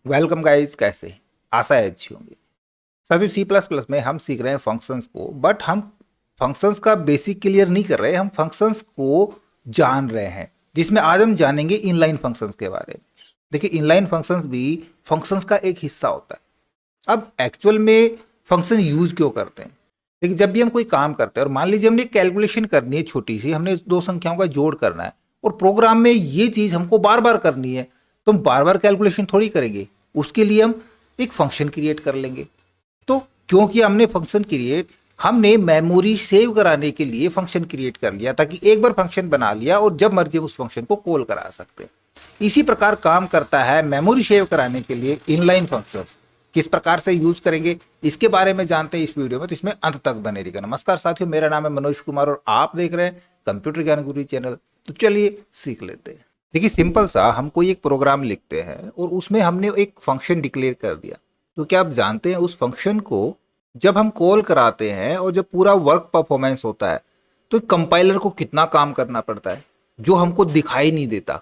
Welcome guys, कैसे हैं? आशा है अच्छी होंगी। साथियों, सी प्लस प्लस में हम सीख रहे हैं फंक्शंस को, बट हम फंक्शंस का बेसिक क्लियर नहीं कर रहे, हम फंक्शंस को जान रहे हैं, जिसमें आज हम जानेंगे इनलाइन फंक्शंस के बारे में। देखिए, इनलाइन फंक्शंस भी फंक्शंस का एक हिस्सा होता है। अब एक्चुअल में फंक्शन यूज क्यों करते हैं? देखिए, जब भी हम कोई काम करते हैं और मान लीजिए हमने कैलकुलेशन करनी है छोटी सी, हमने दो संख्याओं का जोड़ करना है और प्रोग्राम में ये चीज़ हमको बार बार करनी है, तो हम बार बार कैलकुलेशन थोड़ी करेंगे। उसके लिए हम एक फंक्शन क्रिएट कर लेंगे। तो क्योंकि हमने फंक्शन क्रिएट हमने मेमोरी सेव कराने के लिए फंक्शन क्रिएट कर लिया, ताकि एक बार फंक्शन बना लिया और जब मर्जी उस फंक्शन को कॉल करा सकते हैं। इसी प्रकार काम करता है मेमोरी सेव कराने के लिए इनलाइन फंक्शंस। किस प्रकार से यूज करेंगे इसके बारे में जानते हैं इस वीडियो में, तो इसमें अंत तक बने रहिएगा। नमस्कार साथियों, मेरा नाम है मनोज कुमार और आप देख रहे हैं कंप्यूटर ज्ञान गुरु चैनल। तो चलिए सीख लेते हैं। देखिए, सिंपल सा हम कोई एक प्रोग्राम लिखते हैं और उसमें हमने एक फंक्शन डिक्लेयर कर दिया। तो क्या आप जानते हैं उस फंक्शन को जब हम कॉल कराते हैं और जब पूरा वर्क परफॉर्मेंस होता है तो कंपाइलर को कितना काम करना पड़ता है, जो हमको दिखाई नहीं देता।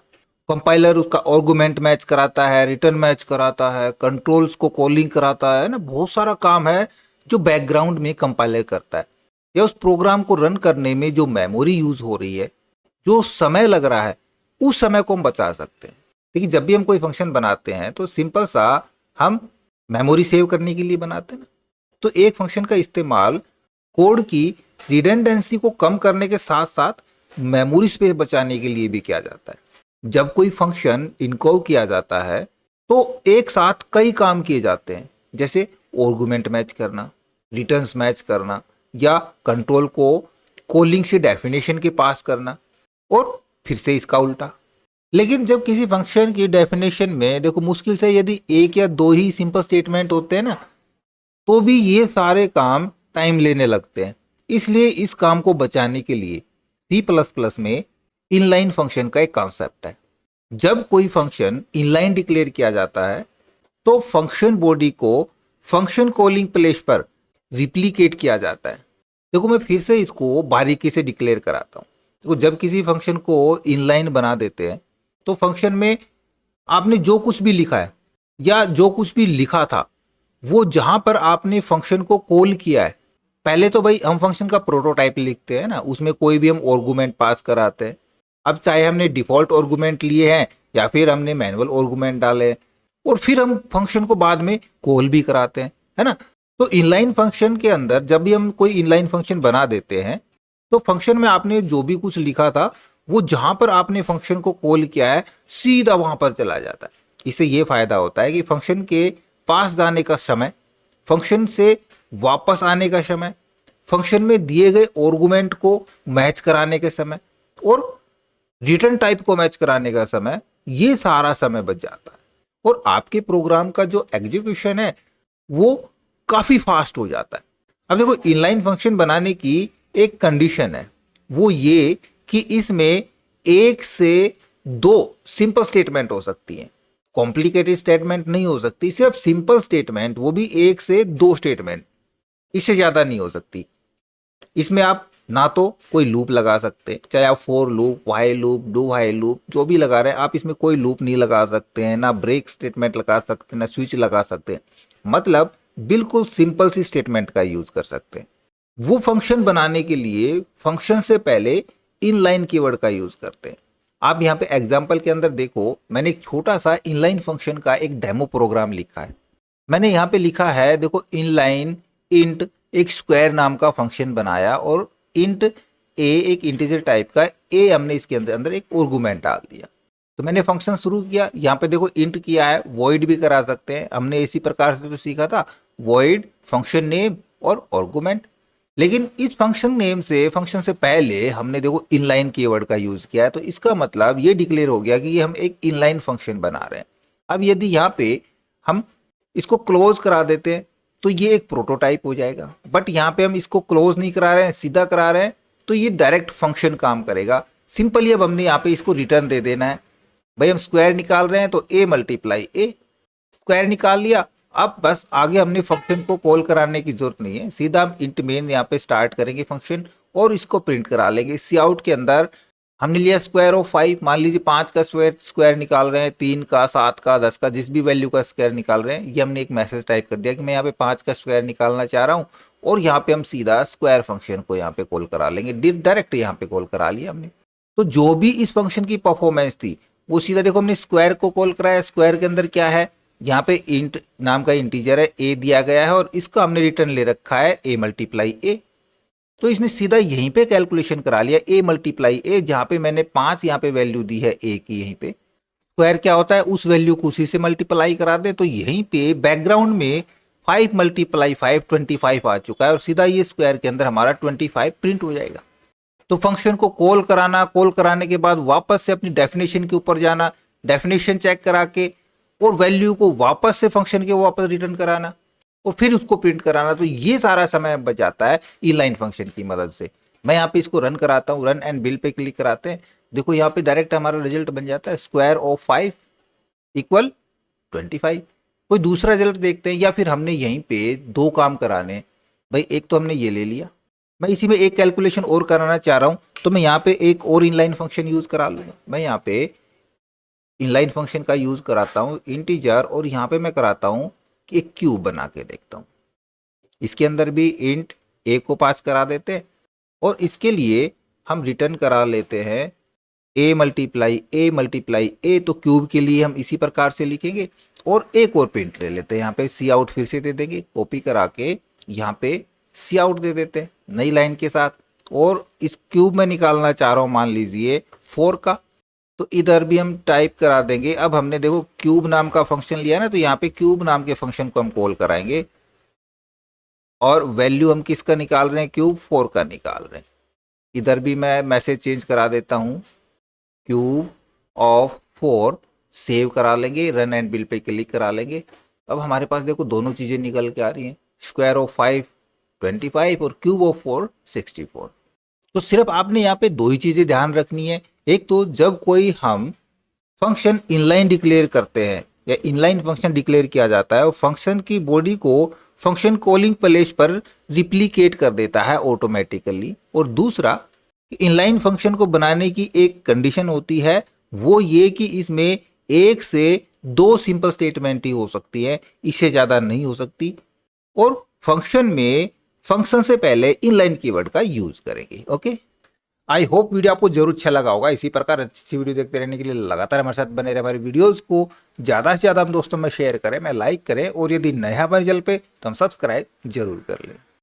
कंपाइलर उसका आर्गुमेंट मैच कराता है, रिटर्न मैच कराता है, कंट्रोल्स को कॉलिंग कराता है ना, बहुत सारा काम है जो बैकग्राउंड में कंपाइलर करता है। या उस प्रोग्राम को रन करने में जो मेमोरी यूज हो रही है, जो समय लग रहा है, उस समय को हम बचा सकते हैं। देखिए, जब भी हम कोई फंक्शन बनाते हैं तो सिंपल सा हम मेमोरी सेव करने के लिए बनाते हैं ना। तो एक फंक्शन का इस्तेमाल कोड की रिडंडेंसी को कम करने के साथ साथ मेमोरी स्पेस बचाने के लिए भी किया जाता है। जब कोई फंक्शन इनकोव किया जाता है तो एक साथ कई काम किए जाते हैं, जैसे आर्गुमेंट मैच करना, रिटर्न्स मैच करना, या कंट्रोल को कॉलिंग से डेफिनेशन के पास करना, और फिर से इसका उल्टा। लेकिन जब किसी फंक्शन की डेफिनेशन में देखो मुश्किल से यदि एक या दो ही सिंपल स्टेटमेंट होते हैं ना, तो भी ये सारे काम टाइम लेने लगते हैं। इसलिए इस काम को बचाने के लिए सी प्लस प्लस में इनलाइन फंक्शन का एक कॉन्सेप्ट है। जब कोई फंक्शन इनलाइन डिक्लेयर किया जाता है तो फंक्शन बॉडी को फंक्शन कॉलिंग प्लेस पर रिप्लिकेट किया जाता है। देखो, मैं फिर से इसको बारीकी से डिक्लेयर कराता हूँ। देखो, जब किसी फंक्शन को इनलाइन बना देते हैं तो फंक्शन में आपने जो कुछ भी लिखा है या जो कुछ भी लिखा था, वो जहां पर आपने फंक्शन को कॉल किया है, पहले तो भाई हम फंक्शन का प्रोटोटाइप लिखते हैं ना, उसमें कोई भी हम आर्गुमेंट पास कराते हैं। अब चाहे हमने डिफॉल्ट आर्गुमेंट लिए हैं या फिर हमने मैनुअल आर्गुमेंट डाले हैं, और फिर हम फंक्शन को बाद में कॉल भी कराते हैं, है ना। तो इनलाइन फंक्शन के अंदर जब भी हम कोई इनलाइन फंक्शन बना देते हैं तो फंक्शन में आपने जो भी कुछ लिखा था, वो जहां पर आपने फंक्शन को कॉल किया है सीधा वहां पर चला जाता है। इससे ये फायदा होता है कि फंक्शन के पास जाने का समय, फंक्शन से वापस आने का समय, फंक्शन में दिए गए आर्गुमेंट को मैच कराने के समय और रिटर्न टाइप को मैच कराने का समय, ये सारा समय बच जाता है और आपके प्रोग्राम का जो एग्जीक्यूशन है वो काफी फास्ट हो जाता है। अब देखो, इनलाइन फंक्शन बनाने की एक कंडीशन है, वो ये कि इसमें एक से दो सिंपल स्टेटमेंट हो सकती हैं, कॉम्प्लिकेटेड स्टेटमेंट नहीं हो सकती। सिर्फ सिंपल स्टेटमेंट, वो भी एक से दो स्टेटमेंट, इससे ज्यादा नहीं हो सकती। इसमें आप ना तो कोई लूप लगा सकते, चाहे आप for loop, while loop, do while loop जो भी लगा रहे हैं, आप इसमें कोई लूप नहीं लगा सकते हैं, ना ब्रेक स्टेटमेंट लगा सकते हैं, ना स्विच लगा सकते हैं। मतलब बिल्कुल सिंपल सी स्टेटमेंट का यूज कर सकते हैं। वो फंक्शन बनाने के लिए फंक्शन से पहले इनलाइन कीवर्ड का यूज करते हैं। आप यहाँ पे एग्जाम्पल के अंदर देखो, मैंने एक छोटा सा इनलाइन फंक्शन का एक डेमो प्रोग्राम लिखा है। मैंने यहाँ पे लिखा है, देखो, इनलाइन इंट एक स्क्वायर नाम का फंक्शन बनाया और इंट ए एक इंटीजर टाइप का ए हमने इसके अंदर अंदर एक आर्गुमेंट डाल दिया। तो मैंने फंक्शन शुरू किया, यहाँ पे देखो इंट किया है, वॉइड भी करा सकते हैं, हमने इसी प्रकार से तो सीखा था, वॉइड फंक्शन नेम और आर्गुमेंट। लेकिन इस फंक्शन नेम से, फंक्शन से पहले हमने देखो इनलाइन कीवर्ड का यूज किया है, तो इसका मतलब ये डिक्लेयर हो गया कि ये हम एक इनलाइन फंक्शन बना रहे हैं। अब यदि यहाँ पे हम इसको क्लोज करा देते हैं तो ये एक प्रोटोटाइप हो जाएगा, बट यहाँ पे हम इसको क्लोज नहीं करा रहे हैं, सीधा करा रहे हैं, तो ये डायरेक्ट फंक्शन काम करेगा। सिंपली अब हमने यहाँ पे इसको रिटर्न दे देना है। भाई हम स्क्वायर निकाल रहे हैं तो ए मल्टीप्लाई ए, स्क्वायर निकाल लिया। अब बस आगे हमने फंक्शन को कॉल कराने की जरूरत नहीं है, सीधा हम इंट मेन यहाँ पे स्टार्ट करेंगे फंक्शन और इसको प्रिंट करा लेंगे। सी आउट के अंदर हमने लिया स्क्वायर ऑफ 5, मान लीजिए 5 का स्क्वायर निकाल रहे हैं, 3 का, 7 का, 10 का, जिस भी वैल्यू का स्क्वायर निकाल रहे हैं। ये हमने एक मैसेज टाइप कर दिया कि मैं यहाँ पे 5 का स्क्वायर निकालना चाह रहा हूँ, और यहाँ पे हम सीधा स्क्वायर फंक्शन को यहाँ पे कॉल करा लेंगे, डायरेक्ट यहाँ पे कॉल करा लिया हमने। तो जो भी इस फंक्शन की परफॉर्मेंस थी वो सीधा देखो हमने स्क्वायर को कॉल कराया। स्क्वायर के अंदर क्या है, यहाँ पे इंट नाम का इंटीजर है, ए दिया गया है, और इसका हमने रिटर्न ले रखा है ए मल्टीप्लाई ए। तो इसने सीधा यहीं पे कैलकुलेशन करा लिया ए मल्टीप्लाई ए, जहां पे मैंने 5 यहाँ पे वैल्यू दी है ए की, यहीं पे स्क्वायर क्या होता है उस वैल्यू को उसी से मल्टीप्लाई करा दे। तो यहीं पे बैकग्राउंड में 5 मल्टीप्लाई 5 25 आ चुका है, और सीधा ये स्क्वायर के अंदर हमारा 25 प्रिंट हो जाएगा। तो फंक्शन को कॉल कराना, कॉल कराने के बाद वापस से अपनी डेफिनेशन के ऊपर जाना, डेफिनेशन चेक करा के और वैल्यू को वापस से फंक्शन के वापस रिटर्न कराना और फिर उसको प्रिंट कराना। तो ये सारा समय बच जाता है इनलाइन फंक्शन की मदद से। मैं यहाँ पे इसको रन कराता हूँ, रन एंड बिल्ड पे क्लिक कराते हैं। देखो यहाँ पे डायरेक्ट हमारा रिजल्ट बन जाता है स्क्वायर ऑफ 5 इक्वल 25। कोई दूसरा रिजल्ट देखते हैं, या फिर हमने यहीं पे 2 काम कराने। भाई एक तो हमने ये ले लिया, मैं इसी में एक कैलकुलेशन और कराना चाह रहा हूँ, तो मैं यहाँ पे एक और इनलाइन फंक्शन यूज करा लूंगा। मैं यहाँ पे इनलाइन फंक्शन का यूज कराता हूँ इंटीजर, और यहाँ पे मैं कराता हूँ कि एक क्यूब बना के देखता हूँ। इसके अंदर भी इंट ए को पास करा देते हैं, और इसके लिए हम रिटर्न करा लेते हैं ए मल्टीप्लाई ए। तो क्यूब के लिए हम इसी प्रकार से लिखेंगे, और एक और प्रिंट ले लेते हैं। यहाँ पे सी आउट फिर से दे देंगे, कॉपी करा के यहाँ पे सी आउट दे देते हैं नई लाइन के साथ। और इस क्यूब में निकालना चाह रहा हूँ मान लीजिए 4 का, तो इधर भी हम टाइप करा देंगे। अब हमने देखो क्यूब नाम का फंक्शन लिया ना, तो यहाँ पे क्यूब नाम के फंक्शन को हम कॉल कराएंगे, और वैल्यू हम किसका निकाल रहे हैं, क्यूब 4 का निकाल रहे हैं। इधर भी मैं मैसेज चेंज करा देता हूँ, क्यूब ऑफ 4 सेव करा लेंगे, रन एंड बिल्ड पे क्लिक करा लेंगे। अब हमारे पास देखो दोनों चीजें निकल के आ रही हैं, स्क्वायर ऑफ 5 25 और क्यूब ऑफ 4 64। तो सिर्फ आपने यहाँ पे 2 ही चीजें ध्यान रखनी है। एक तो जब कोई हम फंक्शन इनलाइन डिक्लेयर करते हैं या इनलाइन फंक्शन डिक्लेयर किया जाता है, और फंक्शन की बॉडी को फंक्शन कॉलिंग प्लेस पर रिप्लिकेट कर देता है ऑटोमेटिकली। और दूसरा, इनलाइन फंक्शन को बनाने की एक कंडीशन होती है, वो ये कि इसमें 1 से 2 सिंपल स्टेटमेंट ही हो सकती है, इससे ज्यादा नहीं हो सकती। और फंक्शन में फंक्शन से पहले इनलाइन कीवर्ड का यूज करेंगे। ओके, आई होप वीडियो आपको जरूर अच्छा लगा होगा। इसी प्रकार अच्छी वीडियो देखते रहने के लिए लगातार हमारे साथ बने रहे। हमारी वीडियोस को ज़्यादा से ज़्यादा हम दोस्तों में शेयर करें, मैं लाइक करें, और यदि नया हमारे चैनल पे तो हम सब्सक्राइब जरूर कर लें।